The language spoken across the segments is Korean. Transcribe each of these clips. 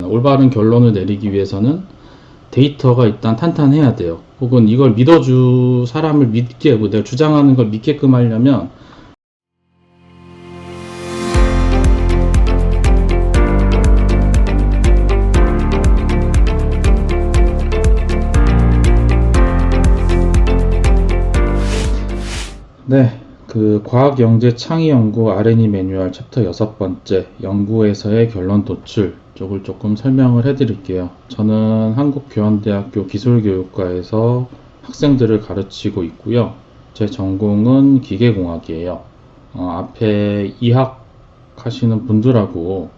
올바른 결론을 내리기 위해서는 데이터가 일단 탄탄해야 돼요. 혹은 이걸 믿어줄 사람을 믿게, 내가 주장하는 걸 믿게끔 하려면 네, 그 과학영재 창의연구 R&E 매뉴얼 챕터 6번째 연구에서의 결론 도출 쪽을 조금 설명을 해드릴게요. 저는 한국교원대학교 기술교육과에서 학생들을 가르치고 있고요. 제 전공은 기계공학이에요. 앞에 이학 하시는 분들하고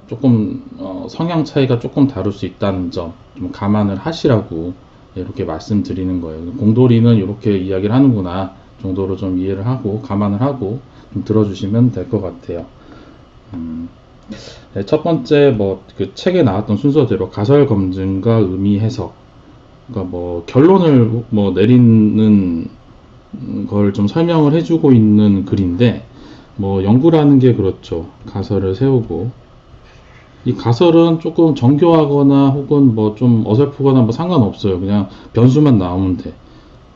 조금 성향 차이가 조금 다를 수 있다는 점 좀 감안을 하시라고 이렇게 말씀드리는 거예요. 공돌이는 이렇게 이야기를 하는구나 정도로 좀 이해를 하고 감안을 하고 좀 들어주시면 될 것 같아요. 네, 첫 번째 그 책에 나왔던 순서대로 가설 검증과 의미 해석, 그러니까 결론을 내리는 걸 좀 설명을 해주고 있는 글인데, 연구라는 게 그렇죠. 가설을 세우고, 이 가설은 조금 정교하거나 혹은 좀 어설프거나 상관없어요. 그냥 변수만 나오면 돼.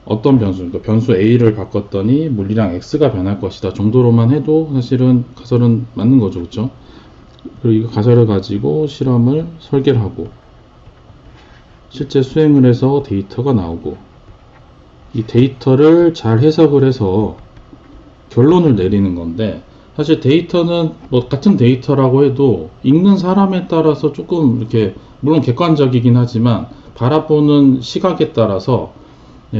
어떤 변수, 그러니까 변수 A를 바꿨더니 물리량 X가 변할 것이다 정도로만 해도 사실은 가설은 맞는 거죠. 그렇죠? 그리고 이 가설을 가지고 실험을 설계를 하고 실제 수행을 해서 데이터가 나오고 이 데이터를 잘 해석을 해서 결론을 내리는 건데, 사실 데이터는 같은 데이터라고 해도 읽는 사람에 따라서 조금 이렇게 물론 객관적이긴 하지만 바라보는 시각에 따라서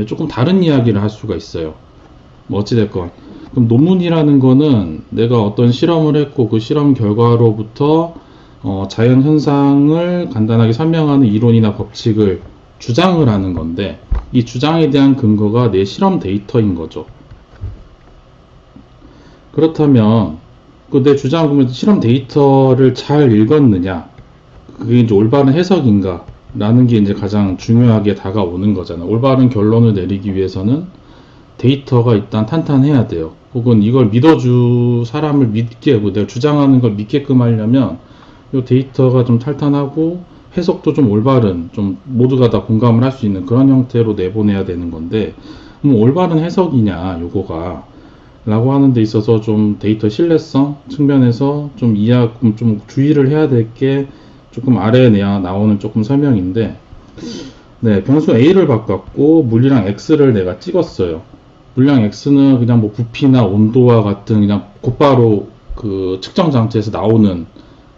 조금 다른 이야기를 할 수가 있어요. 어찌됐건 그럼 논문이라는 거는 내가 어떤 실험을 했고 그 실험 결과로부터 자연 현상을 간단하게 설명하는 이론이나 법칙을 주장을 하는 건데, 이 주장에 대한 근거가 내 실험 데이터인 거죠. 그렇다면 내 주장 보면 실험 데이터를 잘 읽었느냐, 그게 이제 올바른 해석인가 라는 게 이제 가장 중요하게 다가오는 거잖아요. 올바른 결론을 내리기 위해서는 데이터가 일단 탄탄해야 돼요. 혹은 이걸 믿어줄 사람을 믿게, 내가 주장하는 걸 믿게끔 하려면 이 데이터가 좀 탄탄하고 해석도 좀 올바른, 좀 모두가 다 공감을 할 수 있는 그런 형태로 내보내야 되는 건데, 올바른 해석이냐 요거가 라고 하는 데 있어서 좀 데이터 신뢰성 측면에서 좀 주의를 해야 될 게 조금 아래에 나오는 조금 설명인데, 네, 변수 A를 바꿨고 물리량 X를 내가 찍었어요. 물량 X는 그냥 부피나 온도와 같은 그냥 곧바로 그 측정 장치에서 나오는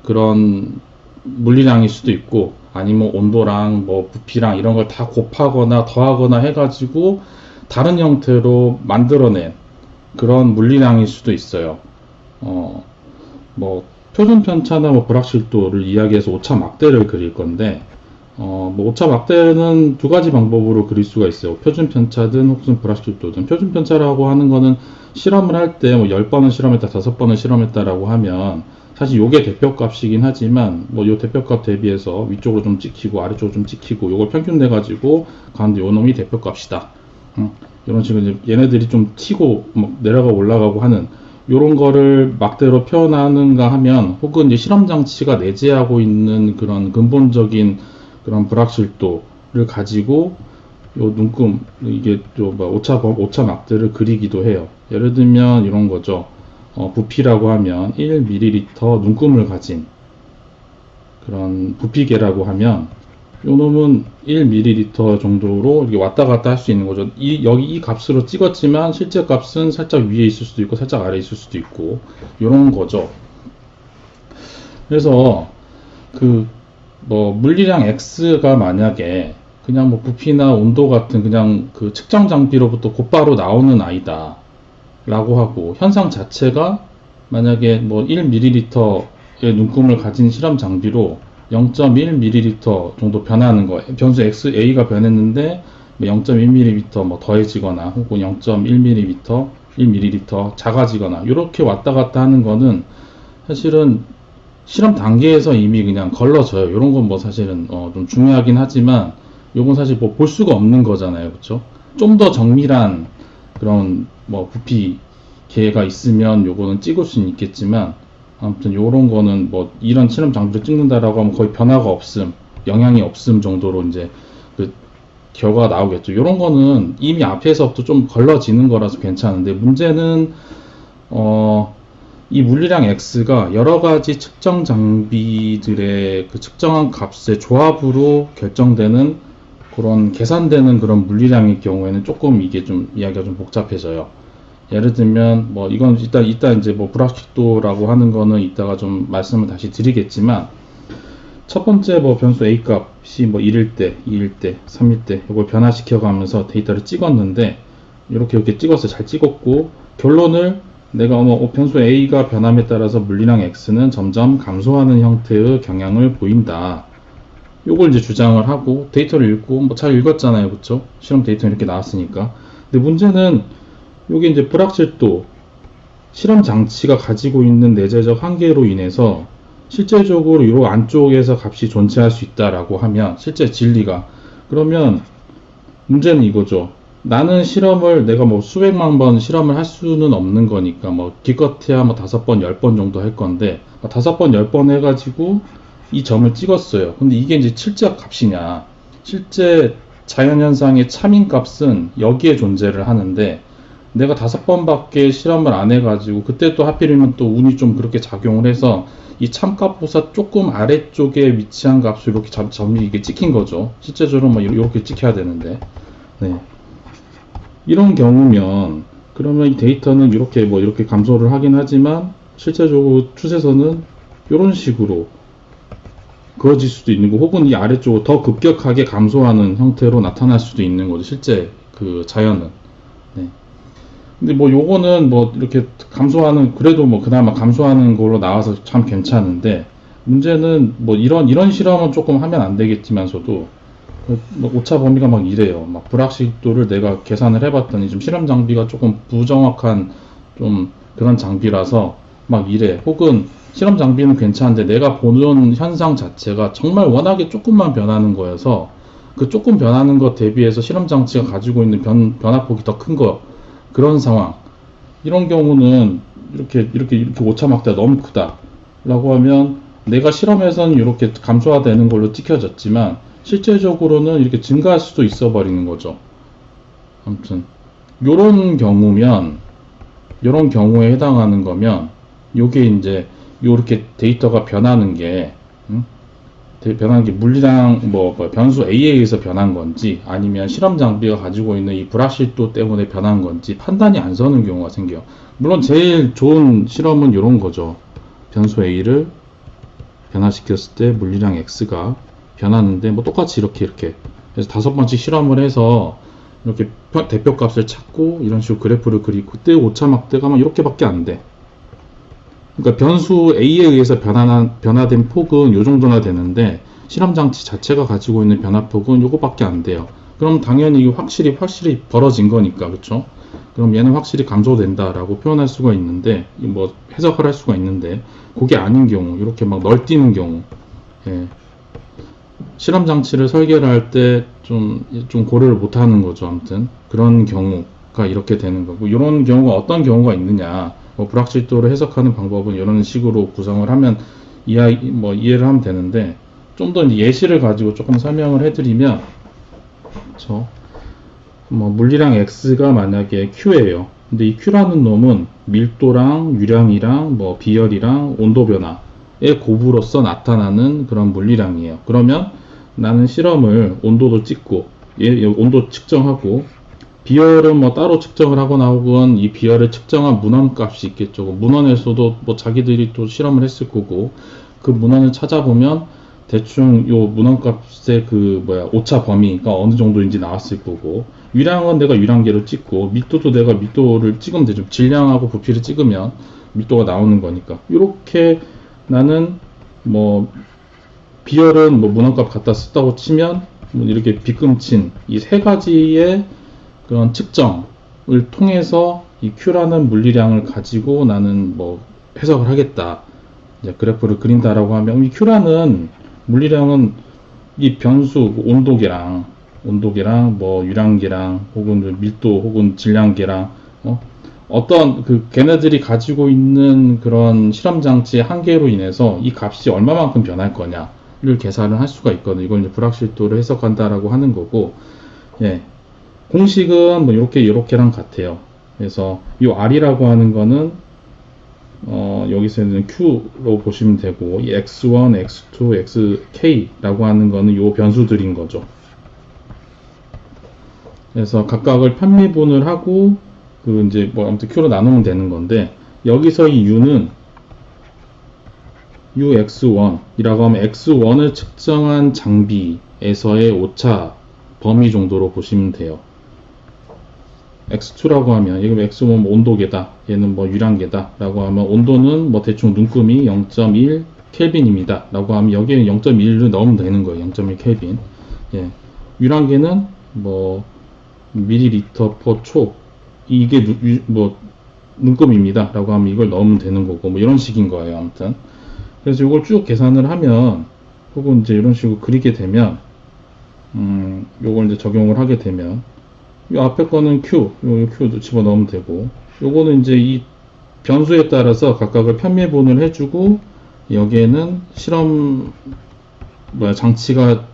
그런 물리량일 수도 있고, 아니면 온도랑 부피랑 이런 걸 다 곱하거나 더하거나 해가지고 다른 형태로 만들어낸 그런 물리량일 수도 있어요. 표준 편차나 불확실도를 이야기해서 오차 막대를 그릴 건데, 오차 막대는 두 가지 방법으로 그릴 수가 있어요. 표준 편차든 혹은 불확실도든. 표준 편차라고 하는 거는 실험을 할 때 10번은 실험했다, 5번은 실험했다라고 하면 사실 요게 대표값이긴 하지만 요 대표값 대비해서 위쪽으로 좀 찍히고 아래쪽으로 좀 찍히고 요걸 평균 내가지고 가운데 요 놈이 대표값이다. 이런 식으로 이제 얘네들이 좀 튀고 내려가 올라가고 하는 요런 거를 막대로 표현하는가 하면, 혹은 이제 실험 장치가 내재하고 있는 그런 근본적인 그런 불확실도를 가지고 요 눈금, 이게 오차 막대를 그리기도 해요. 예를 들면 이런 거죠. 부피라고 하면 1ml 눈금을 가진 그런 부피계라고 하면 요 놈은 1ml 정도로 이렇게 왔다 갔다 할 수 있는 거죠. 여기 이 값으로 찍었지만 실제 값은 살짝 위에 있을 수도 있고 살짝 아래에 있을 수도 있고 요런 거죠. 그래서 물리량 X가 만약에 그냥 부피나 온도 같은 그냥 그 측정 장비로부터 곧바로 나오는 아이다 라고 하고, 현상 자체가 만약에 1ml의 눈금을 가진 실험 장비로 0.1ml 정도 변하는 거예요. 변수 A가 변했는데 0.1ml 더해지거나 혹은 0.1ml, 1ml 작아지거나 이렇게 왔다 갔다 하는 거는 사실은 실험 단계에서 이미 그냥 걸러져요. 이런 건 사실은 좀 중요하긴 하지만 요건 사실 볼 수가 없는 거잖아요. 그렇죠? 좀 더 정밀한 그런 부피 계가 있으면 요거는 찍을 수는 있겠지만 아무튼 요런 거는 뭐 이런 실험 장비를 찍는다라고 하면 거의 변화가 없음, 영향이 없음 정도로 이제 그 결과가 나오겠죠. 요런 거는 이미 앞에서부터 좀 걸러지는 거라서 괜찮은데, 문제는 이 물리량 X가 여러 가지 측정 장비들의 그 측정한 값의 조합으로 결정되는 그런 계산되는 그런 물리량일 경우에는 조금 이게 좀 이야기가 좀 복잡해져요. 예를 들면 뭐 이건 이따 이제 뭐 불확실도라고 하는 거는 이따가 좀 말씀을 다시 드리겠지만, 첫 번째 뭐 변수 A 값이 뭐 1일 때, 2일 때, 3일 때 이걸 변화시켜 가면서 데이터를 찍었는데, 이렇게 찍어서 잘 찍었고, 결론을 내가 변수 A가 변함에 따라서 물리량 X는 점점 감소하는 형태의 경향을 보인다. 요걸 이제 주장을 하고 데이터를 읽고 뭐 잘 읽었잖아요. 그쵸? 실험 데이터 이렇게 나왔으니까. 근데 문제는 요게 이제 불확실도, 실험 장치가 가지고 있는 내재적 한계로 인해서 실제적으로 요 안쪽에서 값이 존재할 수 있다라고 하면 실제 진리가, 그러면 문제는 이거죠. 나는 실험을 내가 뭐 수백만 번 실험을 할 수는 없는 거니까 뭐 기껏해야 뭐 5번, 10번 정도 할 건데, 5번, 10번 해가지고 이 점을 찍었어요. 근데 이게 이제 실제 값이냐? 실제 자연현상의 참인 값은 여기에 존재를 하는데, 내가 5번밖에 실험을 안 해가지고 그때 또 하필이면 또 운이 좀 그렇게 작용을 해서 이 참값보다 조금 아래쪽에 위치한 값으로 이렇게 점이 이게 찍힌 거죠. 실제적으로 뭐 이렇게 찍혀야 되는데, 네. 이런 경우면 그러면 이 데이터는 이렇게 감소를 하긴 하지만 실제적으로 추세선은 이런 식으로 그어질 수도 있는 거, 혹은 이 아래쪽으로 더 급격하게 감소하는 형태로 나타날 수도 있는 거죠. 실제 그 자연은. 네. 근데 뭐 요거는 뭐 이렇게 감소하는, 그래도 뭐 그나마 감소하는 걸로 나와서 참 괜찮은데, 문제는 뭐 이런 실험은 조금 하면 안 되겠지만서도 뭐 오차 범위가 막 이래요. 막 불확실도를 내가 계산을 해봤더니 좀 실험 장비가 조금 부정확한 좀 그런 장비라서 막 이래. 혹은 실험 장비는 괜찮은데 내가 보는 현상 자체가 정말 워낙에 조금만 변하는 거여서 그 조금 변하는 것 대비해서 실험 장치가 가지고 있는 변화폭이 더 큰 거, 그런 상황. 이런 경우는 이렇게 오차 막대가 너무 크다 라고 하면 내가 실험에서는 이렇게 감소화되는 걸로 찍혀졌지만 실제적으로는 이렇게 증가할 수도 있어 버리는 거죠. 아무튼 요런 경우에 해당하는 거면, 요게 이제 요렇게 데이터가 변하는 게 물리량 변수 A에 의해서 변한 건지 아니면 실험 장비가 가지고 있는 이 불확실도 때문에 변한 건지 판단이 안 서는 경우가 생겨요. 물론 제일 좋은 실험은 이런 거죠. 변수 A를 변화시켰을 때 물리량 X가 변하는데 뭐 똑같이 이렇게 그래서 5번씩 실험을 해서 이렇게 대표값을 찾고 이런 식으로 그래프를 그리고 그때 오차막대가 막 이렇게밖에 안 돼. 그러니까 변수 A에 의해서 변화된 폭은 요 정도나 되는데 실험 장치 자체가 가지고 있는 변화폭은 요거밖에 안 돼요. 그럼 당연히 확실히 벌어진 거니까, 그렇죠? 그럼 얘는 확실히 감소된다라고 표현할 수가 있는데, 뭐 해석을 할 수가 있는데, 그게 아닌 경우, 이렇게 막 널뛰는 경우, 예. 실험 장치를 설계를 할 때 좀 고려를 못 하는 거죠. 아무튼 그런 경우가 이렇게 되는 거고, 이런 경우가 어떤 경우가 있느냐, 불확실도를 해석하는 방법은 이런 식으로 구성을 하면 이해를 하면 되는데, 좀 더 예시를 가지고 조금 설명을 해드리면, 물리량 X가 만약에 Q예요. 근데 이 Q라는 놈은 밀도랑 유량이랑 비열이랑 온도 변화의 곱으로서 나타나는 그런 물리량이에요. 그러면 나는 실험을 온도도 찍고 온도 측정하고 비열은 따로 측정을 하거나 혹은 이 비열을 측정한 문헌 값이 있겠죠. 문헌에서도 자기들이 또 실험을 했을 거고, 그 문헌을 찾아보면 대충 요 문헌 값의 오차 범위가 어느 정도인지 나왔을 거고, 유량은 내가 유량계로 찍고, 밀도도 내가 밀도를 찍으면 되죠. 질량하고 부피를 찍으면 밀도가 나오는 거니까. 이렇게 나는 비열은 문헌값 갖다 썼다고 치면 이렇게 빗금친 이 세 가지의 그런 측정을 통해서 이 Q라는 물리량을 가지고 나는 해석을 하겠다, 이제 그래프를 그린다라고 하면, 이 Q라는 물리량은 이 변수 온도계랑 유량계랑 혹은 밀도 혹은 질량계랑 어떤 걔네들이 가지고 있는 그런 실험 장치의 한계로 인해서 이 값이 얼마만큼 변할 거냐를 계산을 할 수가 있거든요. 이걸 이제 불확실도를 해석한다라고 하는 거고, 예. 공식은 뭐 요렇게랑 같아요. 그래서 이 R이라고 하는 거는 여기서는 Q로 보시면 되고, 이 X1, X2, XK라고 하는 거는 요 변수들인 거죠. 그래서 각각을 편미분을 하고 이제 뭐 아무튼 Q로 나누면 되는 건데, 여기서 이 U는 UX1이라고 하면 X1을 측정한 장비에서의 오차 범위 정도로 보시면 돼요. X2라고 하면 이거 X1 뭐 온도계다, 얘는 뭐 유량계다 라고 하면 온도는 뭐 대충 눈금이 0.1 켈빈입니다 라고 하면 여기에 0.1을 넣으면 되는 거예요. 0.1 켈빈. 예. 유량계는 뭐 밀리리터 퍼 초, 이게 뭐 눈금입니다 라고 하면 이걸 넣으면 되는 거고, 뭐 이런 식인 거예요. 아무튼 그래서 이걸 쭉 계산을 하면, 혹은 이제 이런 식으로 그리게 되면, 요걸 이제 적용을 하게 되면, 이 앞에 거는 Q, 요 Q도 집어넣으면 되고, 요거는 이제 이 변수에 따라서 각각을 편미분을 해주고, 여기에는 실험 장치가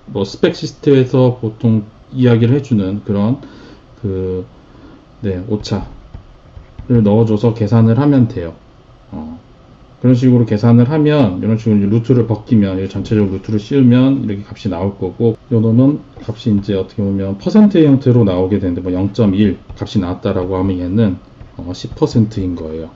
뭐 스펙 시트에서 보통 이야기를 해주는 그런 오차를 넣어줘서 계산을 하면 돼요. 그런 식으로 계산을 하면, 이런 식으로 루트를 벗기면, 전체적으로 루트를 씌우면 이렇게 값이 나올 거고, 요거는 값이 이제 어떻게 보면 퍼센트의 형태로 나오게 되는데, 뭐 0.1 값이 나왔다라고 하면 얘는 10%인 거예요.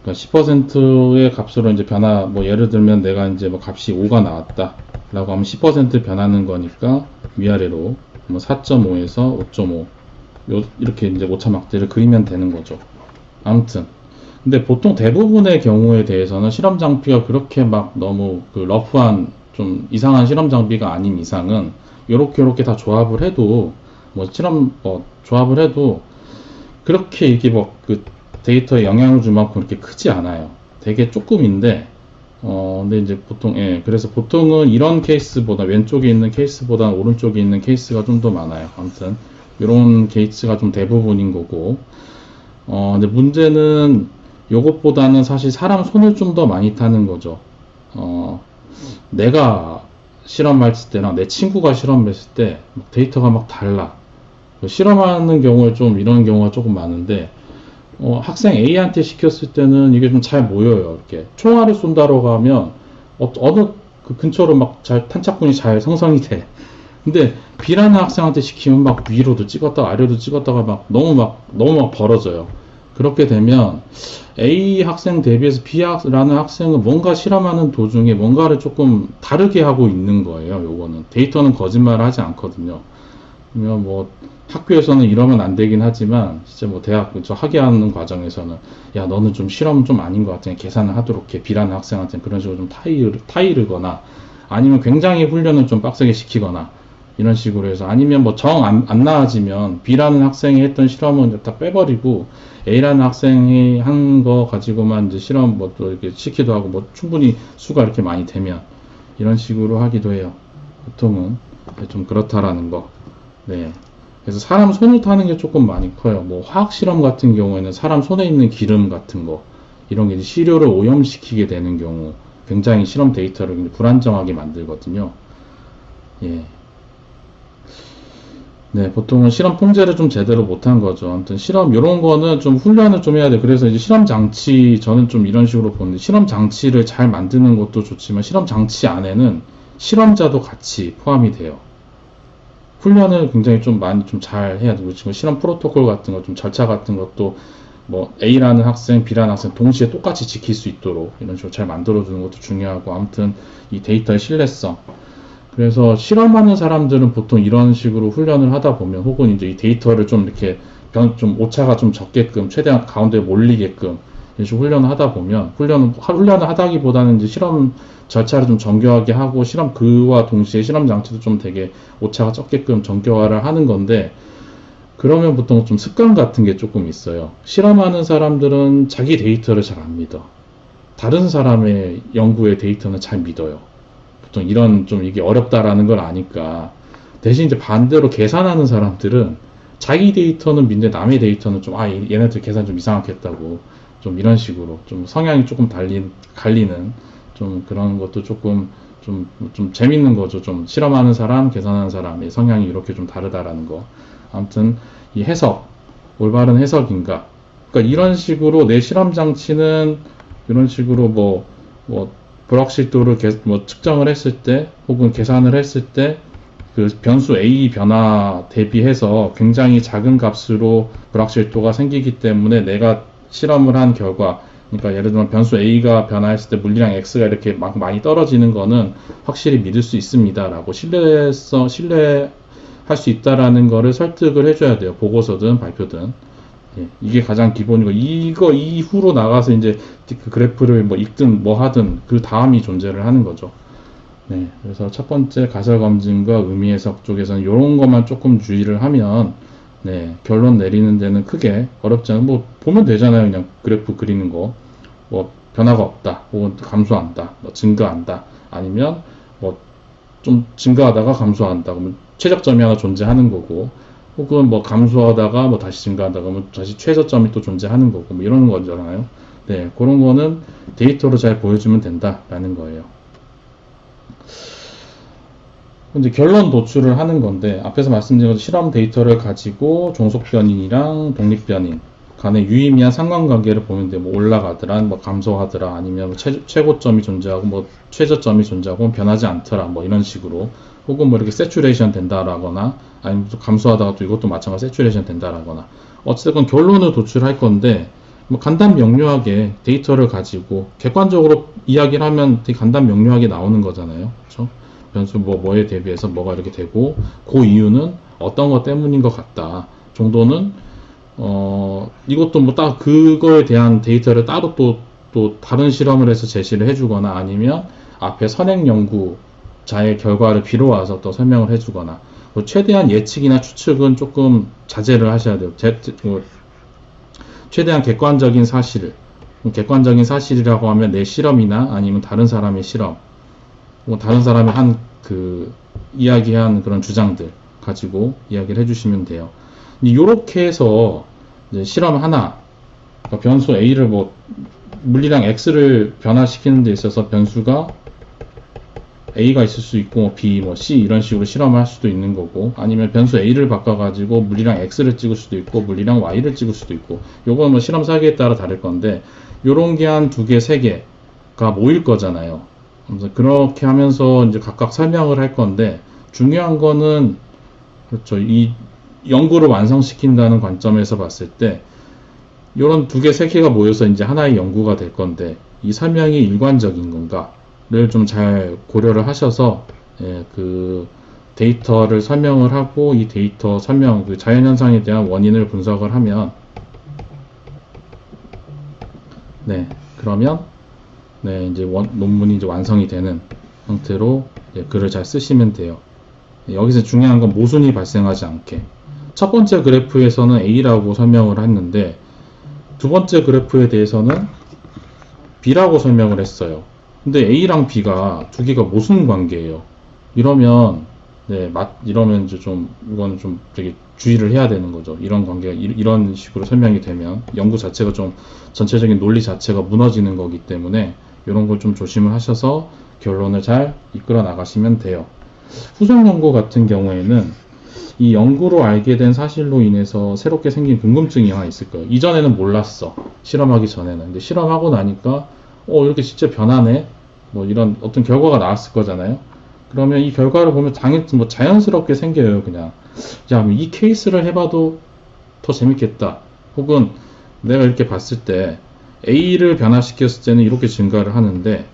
그러니까 10%의 값으로 이제 뭐 예를 들면 내가 이제 뭐 값이 5가 나왔다 라고 하면 10% 변하는 거니까 위아래로 뭐 4.5에서 5.5 이렇게 이제 오차막대를 그리면 되는 거죠. 아무튼 근데 보통 대부분의 경우에 대해서는 실험 장비가 그렇게 막 너무 러프한 좀 이상한 실험 장비가 아닌 이상은 요렇게 다 조합을 해도 조합을 해도 그렇게 이게 데이터에 영향을 줄 만큼 그렇게 크지 않아요. 되게 조금인데, 근데 이제 보통, 그래서 보통은 이런 케이스보다, 왼쪽에 있는 케이스보다 오른쪽에 있는 케이스가 좀 더 많아요. 아무튼, 이런 케이스가 좀 대부분인 거고, 근데 문제는 요것보다는 사실 사람 손을 좀 더 많이 타는 거죠. 내가 실험했을 때랑 내 친구가 실험했을 때 데이터가 막 달라. 실험하는 경우에 좀 이런 경우가 조금 많은데, 학생 A한테 시켰을 때는 이게 좀 잘 모여요. 이렇게 총알을 쏜다고 하면 어느 근처로 막 탄착군이 잘 생성이 돼. 근데 B라는 학생한테 시키면 막 위로도 찍었다가 아래로도 찍었다가 너무 막 벌어져요. 그렇게 되면 A 학생 대비해서 B라는 학생은 뭔가 실험하는 도중에 뭔가를 조금 다르게 하고 있는 거예요. 요거는 데이터는 거짓말을 하지 않거든요. 그러면 뭐 학교에서는 이러면 안 되긴 하지만, 진짜 뭐 대학 학예하는 과정에서는 야 너는 좀 실험 좀 아닌 것 같으니 계산을 하도록 해, B라는 학생한테는 그런 식으로 좀 타이르거나, 아니면 굉장히 훈련을 좀 빡세게 시키거나 이런 식으로 해서, 아니면 뭐 정 안 나아지면 B라는 학생이 했던 실험은 다 빼버리고 A라는 학생이 한 거 가지고만 이제 실험 뭐 또 이렇게 시키기도 하고, 뭐 충분히 수가 이렇게 많이 되면 이런 식으로 하기도 해요. 보통은 좀 그렇다라는 거. 네. 그래서 사람 손을 타는 게 조금 많이 커요. 뭐 화학 실험 같은 경우에는 사람 손에 있는 기름 같은 거, 이런 게 시료를 오염시키게 되는 경우 굉장히 실험 데이터를 불안정하게 만들거든요. 예. 네, 보통은 실험 통제를 좀 제대로 못한 거죠. 아무튼 실험 이런 거는 좀 훈련을 좀 해야 돼. 그래서 이제 실험 장치, 저는 좀 이런 식으로 보는데, 실험 장치를 잘 만드는 것도 좋지만 실험 장치 안에는 실험자도 같이 포함이 돼요. 훈련을 굉장히 좀 많이 좀 잘 해야 되고, 지금 실험 프로토콜 같은 거, 좀 절차 같은 것도 뭐 A라는 학생, B라는 학생 동시에 똑같이 지킬 수 있도록 이런 식으로 잘 만들어주는 것도 중요하고, 아무튼 이 데이터의 신뢰성. 그래서 실험하는 사람들은 보통 이런 식으로 훈련을 하다 보면, 혹은 이제 이 데이터를 좀 이렇게 좀 오차가 좀 적게끔 최대한 가운데에 몰리게끔 이런 식으로 훈련을 하다 보면, 훈련을 하다기보다는 이제 실험 절차를 좀 정교하게 하고, 그와 동시에 실험 장치도 좀 되게 오차가 적게끔 정교화를 하는 건데, 그러면 보통 좀 습관 같은 게 조금 있어요. 실험하는 사람들은 자기 데이터를 잘 안 믿어. 다른 사람의 연구의 데이터는 잘 믿어요. 보통 이런 좀 이게 어렵다라는 걸 아니까. 대신 이제 반대로 계산하는 사람들은 자기 데이터는 민데 남의 데이터는 좀, 얘네들 계산 좀 이상하게 했다고. 좀 이런 식으로. 좀 성향이 조금 갈리는, 좀 그런 것도 조금, 좀 재밌는 거죠. 좀 실험하는 사람, 계산하는 사람의 성향이 이렇게 좀 다르다라는 거. 아무튼, 이 해석, 올바른 해석인가. 그러니까 이런 식으로 내 실험 장치는 이런 식으로 불확실도를 측정을 했을 때, 혹은 계산을 했을 때, 그 변수 A 변화 대비해서 굉장히 작은 값으로 불확실도가 생기기 때문에 내가 실험을 한 결과, 그러니까 예를 들면 변수 A가 변화했을 때 물리량 X가 이렇게 막 많이 떨어지는 거는 확실히 믿을 수 있습니다라고 신뢰할 수 있다라는 거를 설득을 해줘야 돼요. 보고서든 발표든. 예, 이게 가장 기본이고, 이거 이후로 나가서 이제 그 그래프를 읽든 하든 그 다음이 존재를 하는 거죠. 네, 그래서 첫 번째 가설 검증과 의미 해석 쪽에서는 이런 것만 조금 주의를 하면, 네, 결론 내리는 데는 크게 어렵지 않아요. 보면 되잖아요. 그냥 그래프 그리는 거. 변화가 없다, 혹은 감소한다, 증가한다, 아니면 좀 증가하다가 감소한다, 그러면 최적점이 하나 존재하는 거고, 혹은 감소하다가 다시 증가한다, 그러면 다시 최저점이 또 존재하는 거고, 이런 거잖아요. 네, 그런 거는 데이터로 잘 보여주면 된다라는 거예요. 이제 결론 도출을 하는 건데, 앞에서 말씀드린 실험 데이터를 가지고 종속 변인이랑 독립 변인 간의 유의미한 상관관계를 보면 돼. 올라가더라, 감소하더라, 아니면 최고점이 존재하고 최저점이 존재하고 변하지 않더라, 이런 식으로. 혹은 이렇게 세츄레이션 된다라거나, 아니면 또 감소하다가 또 이것도 마찬가지 세츄레이션 된다라거나. 어쨌든 결론을 도출할 건데, 간단 명료하게 데이터를 가지고 객관적으로 이야기를 하면 되게 간단 명료하게 나오는 거잖아요. 그렇죠? 변수 뭐에 대비해서 뭐가 이렇게 되고, 그 이유는 어떤 것 때문인 것 같다 정도는, 이것도 딱 그거에 대한 데이터를 따로 또 다른 실험을 해서 제시를 해주거나, 아니면 앞에 선행 연구자의 결과를 빌어와서 또 설명을 해주거나, 최대한 예측이나 추측은 조금 자제를 하셔야 돼요. 최대한 객관적인 사실이라고 하면 내 실험이나 아니면 다른 사람의 실험, 다른 사람이 이야기한 그런 주장들 가지고 이야기를 해주시면 돼요. 이렇게 해서 이제 실험 하나, 그러니까 변수 A를 물리량 X를 변화시키는 데 있어서 변수가 A가 있을 수 있고, B, C 이런 식으로 실험을 할 수도 있는 거고, 아니면 변수 A를 바꿔가지고 물리량 X를 찍을 수도 있고, 물리량 Y를 찍을 수도 있고, 요건 실험 설계에 따라 다를 건데, 요런 게 한 2개, 3개가 모일 거잖아요. 그래서 그렇게 하면서 이제 각각 설명을 할 건데, 중요한 거는, 그렇죠. 이 연구를 완성시킨다는 관점에서 봤을 때, 요런 2개, 3개가 모여서 이제 하나의 연구가 될 건데, 이 설명이 일관적인 건가를 좀 잘 고려를 하셔서, 그 데이터를 설명을 하고, 이 데이터 설명, 그 자연현상에 대한 원인을 분석을 하면, 네, 그러면, 네, 이제 논문이 이제 완성이 되는 형태로 글을 잘 쓰시면 돼요. 여기서 중요한 건 모순이 발생하지 않게. 첫 번째 그래프에서는 A라고 설명을 했는데, 두 번째 그래프에 대해서는 B라고 설명을 했어요. 근데 A랑 B가 두 개가 모순 관계예요. 이러면, 이러면 이제 이건 좀 되게 주의를 해야 되는 거죠. 이런 관계가, 이런 식으로 설명이 되면, 연구 자체가 전체적인 논리 자체가 무너지는 거기 때문에, 이런 걸 좀 조심을 하셔서 결론을 잘 이끌어 나가시면 돼요. 후속 연구 같은 경우에는 이 연구로 알게 된 사실로 인해서 새롭게 생긴 궁금증이 하나 있을 거예요. 이전에는 몰랐어. 실험하기 전에는. 근데 실험하고 나니까 이렇게 진짜 변하네. 이런 어떤 결과가 나왔을 거잖아요. 그러면 이 결과를 보면 자연스럽게 생겨요. 그냥 야, 이 케이스를 해봐도 더 재밌겠다. 혹은 내가 이렇게 봤을 때 A를 변화시켰을 때는 이렇게 증가를 하는데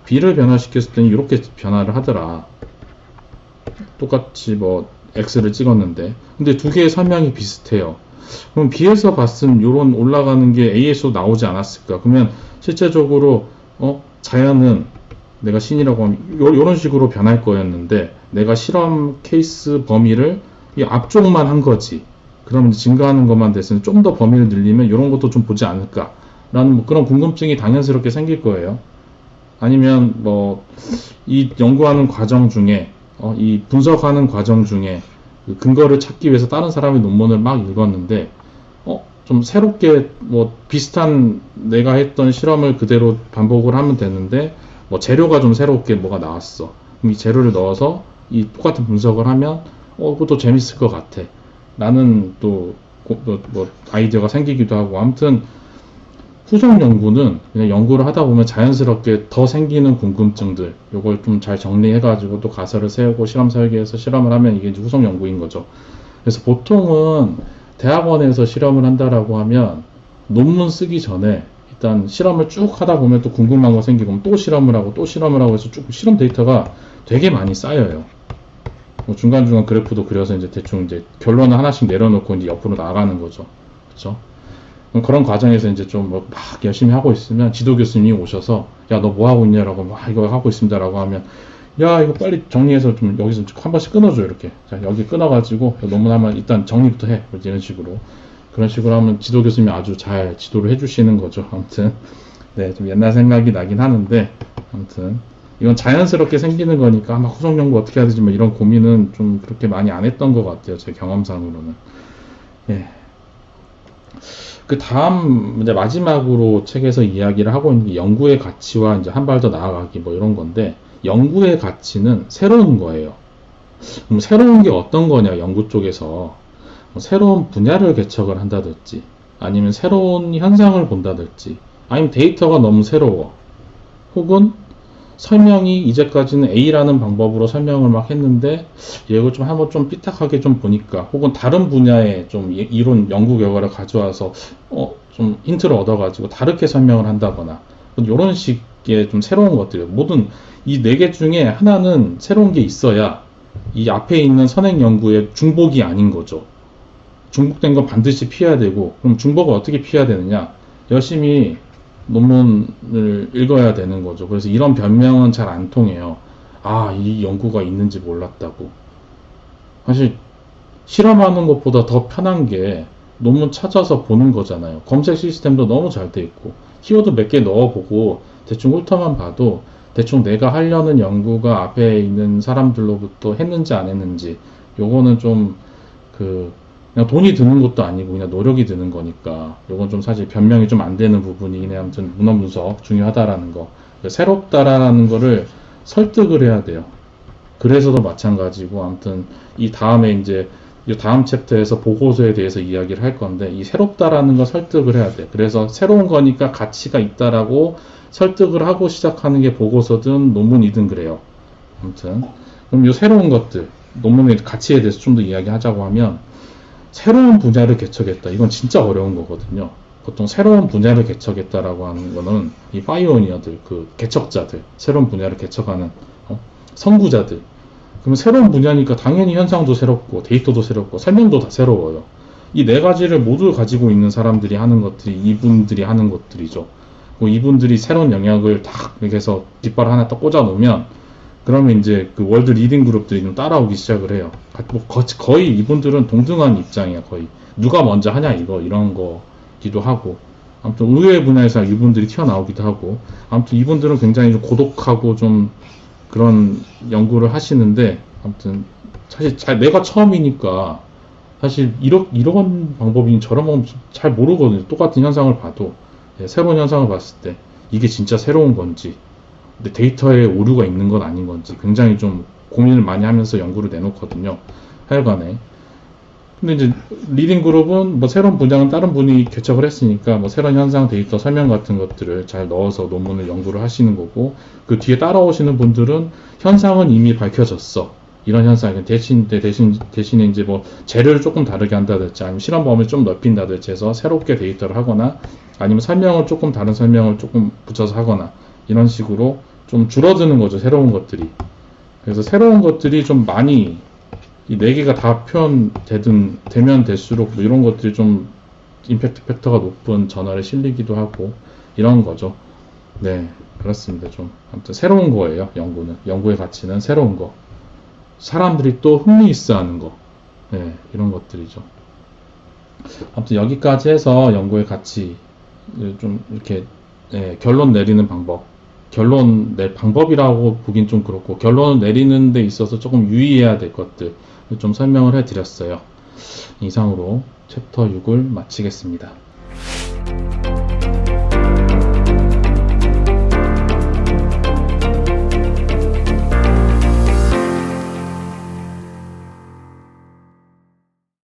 B를 변화시켰을 때는 이렇게 변화를 하더라. 똑같이 X를 찍었는데, 근데 두 개의 설명이 비슷해요. 그럼 B에서 봤은 이런 올라가는 게 A에서 나오지 않았을까? 그러면 실제적으로 자연은 내가 신이라고 하면 이런 식으로 변할 거였는데 내가 실험 케이스 범위를 이 앞쪽만 한 거지. 그러면 증가하는 것만 됐으면 좀 더 범위를 늘리면 이런 것도 좀 보지 않을까? 라는 그런 궁금증이 당연스럽게 생길 거예요. 아니면 이 연구하는 과정 중에 이 분석하는 과정 중에 그 근거를 찾기 위해서 다른 사람의 논문을 막 읽었는데, 좀 새롭게 뭐 비슷한 내가 했던 실험을 그대로 반복을 하면 되는데, 뭐 재료가 좀 새롭게 뭐가 나왔어. 그럼 이 재료를 넣어서 이 똑같은 분석을 하면, 그것도 재밌을 것 같아. 나는 또, 뭐 아이디어가 생기기도 하고, 아무튼 후속 연구는 그냥 연구를 하다 보면 자연스럽게 더 생기는 궁금증들, 요걸 좀 잘 정리해가지고 또 가설을 세우고 실험 설계해서 실험을 하면 이게 이제 후속 연구인 거죠. 그래서 보통은 대학원에서 실험을 한다라고 하면 논문 쓰기 전에 일단 실험을 쭉 하다 보면 또 궁금한 거 생기고 또 실험을 하고 또 실험을 하고 해서 쭉 실험 데이터가 되게 많이 쌓여요. 뭐 중간중간 그래프도 그려서 이제 대충 이제 결론을 하나씩 내려놓고 이제 옆으로 나가는 거죠. 그렇죠? 그런 과정에서 이제 좀 막 열심히 하고 있으면 지도 교수님이 오셔서 야, 너 뭐 하고 있냐라고 막 이거 하고 있습니다라고 하면 야, 이거 빨리 정리해서 좀 여기서 한 번씩 끊어줘 이렇게. 자, 여기 끊어가지고 논문 하면 일단 정리부터 해. 이런 식으로. 그런 식으로 하면 지도 교수님이 아주 잘 지도를 해주시는 거죠. 아무튼 네, 좀 옛날 생각이 나긴 하는데 아무튼 이건 자연스럽게 생기는 거니까 막 후속 연구 어떻게 해야 되지 뭐 이런 고민은 좀 그렇게 많이 안 했던 것 같아요. 제 경험상으로는. 예. 그 다음 이제 마지막으로 책에서 이야기를 하고 있는 게 연구의 가치와 이제 한 발 더 나아가기 뭐 이런 건데 연구의 가치는 새로운 거예요. 그럼 새로운 게 어떤 거냐 연구 쪽에서 뭐 새로운 분야를 개척을 한다든지 아니면 새로운 현상을 본다든지 아니면 데이터가 너무 새로워 혹은 설명이 이제까지는 A라는 방법으로 설명을 막 했는데 이걸 좀 한번 좀 삐딱하게 좀 보니까 혹은 다른 분야의 좀 이론 연구 결과를 가져와서 좀 힌트를 얻어가지고 다르게 설명을 한다거나 이런 식의 좀 새로운 것들 모든 이 네 개 중에 하나는 새로운 게 있어야 이 앞에 있는 선행 연구의 중복이 아닌 거죠. 중복된 건 반드시 피해야 되고 그럼 중복을 어떻게 피해야 되느냐 열심히 논문을 읽어야 되는 거죠. 그래서 이런 변명은 잘 안 통해요. 아, 이 연구가 있는지 몰랐다고. 사실 실험하는 것보다 더 편한 게 논문 찾아서 보는 거잖아요. 검색 시스템도 너무 잘 돼 있고 키워드 몇 개 넣어보고 대충 훑어만 봐도 대충 내가 하려는 연구가 앞에 있는 사람들로부터 했는지 안 했는지 요거는 좀그 그냥 돈이 드는 것도 아니고 그냥 노력이 드는 거니까 요건 좀 사실 변명이 좀 안 되는 부분이긴 해. 아무튼 문헌 분석 중요하다라는 거 새롭다라는 거를 설득을 해야 돼요. 그래서도 마찬가지고 아무튼 이 다음에 이제 이 다음 챕터에서 보고서에 대해서 이야기를 할 건데 이 새롭다라는 걸 설득을 해야 돼. 그래서 새로운 거니까 가치가 있다라고 설득을 하고 시작하는 게 보고서든 논문이든 그래요. 아무튼 그럼 이 새로운 것들 논문의 가치에 대해서 좀 더 이야기하자고 하면 새로운 분야를 개척했다. 이건 진짜 어려운 거거든요. 보통 새로운 분야를 개척했다라고 하는 거는 이 파이오니어들, 그 개척자들, 새로운 분야를 개척하는 선구자들. 그러면 새로운 분야니까 당연히 현상도 새롭고 데이터도 새롭고 설명도 다 새로워요. 이 네 가지를 모두 가지고 있는 사람들이 하는 것들이 이분들이 하는 것들이죠. 뭐 이분들이 새로운 영역을 딱 이렇게 해서 깃발 하나 딱 꽂아 놓으면 그러면 이제 그 월드 리딩 그룹들이 좀 따라오기 시작을 해요. 뭐 거의 이분들은 동등한 입장이야, 거의. 누가 먼저 하냐, 이런 거기도 하고. 아무튼 의외의 분야에서 이분들이 튀어나오기도 하고. 아무튼 이분들은 굉장히 좀 고독하고 좀 그런 연구를 하시는데, 아무튼 사실 내가 처음이니까 사실 이런 방법이 저런 방법 잘 모르거든요. 똑같은 현상을 봐도. 새로운 현상을 봤을 때 이게 진짜 새로운 건지. 근데 데이터에 오류가 있는 건 아닌 건지 굉장히 좀 고민을 많이 하면서 연구를 내놓거든요. 하여간에. 근데 이제 리딩 그룹은 뭐 새로운 분야는 다른 분이 개척을 했으니까 뭐 새로운 현상 데이터 설명 같은 것들을 잘 넣어서 논문을 연구를 하시는 거고 그 뒤에 따라오시는 분들은 현상은 이미 밝혀졌어. 이런 현상 대신에 이제 뭐 재료를 조금 다르게 한다든지 아니면 실험 범위를 좀 넓힌다든지 해서 새롭게 데이터를 하거나 아니면 설명을 조금 다른 설명을 조금 붙여서 하거나 이런 식으로 좀 줄어드는 거죠. 새로운 것들이. 그래서 새로운 것들이 좀 많이 이 네 개가 다 되면 될수록 뭐 이런 것들이 좀 임팩트 팩터가 높은 저널에 실리기도 하고 이런 거죠. 네, 그렇습니다. 좀 아무튼 새로운 거예요. 연구의 가치는 새로운 거. 사람들이 또 흥미 있어 하는 거. 네, 이런 것들이죠. 아무튼 여기까지 해서 연구의 가치 좀 이렇게 결론 내리는 방법 결론 낼 방법이라고 보긴 좀 그렇고, 결론을 내리는 데 있어서 조금 유의해야 될 것들 좀 설명을 해 드렸어요. 이상으로 챕터 6을 마치겠습니다.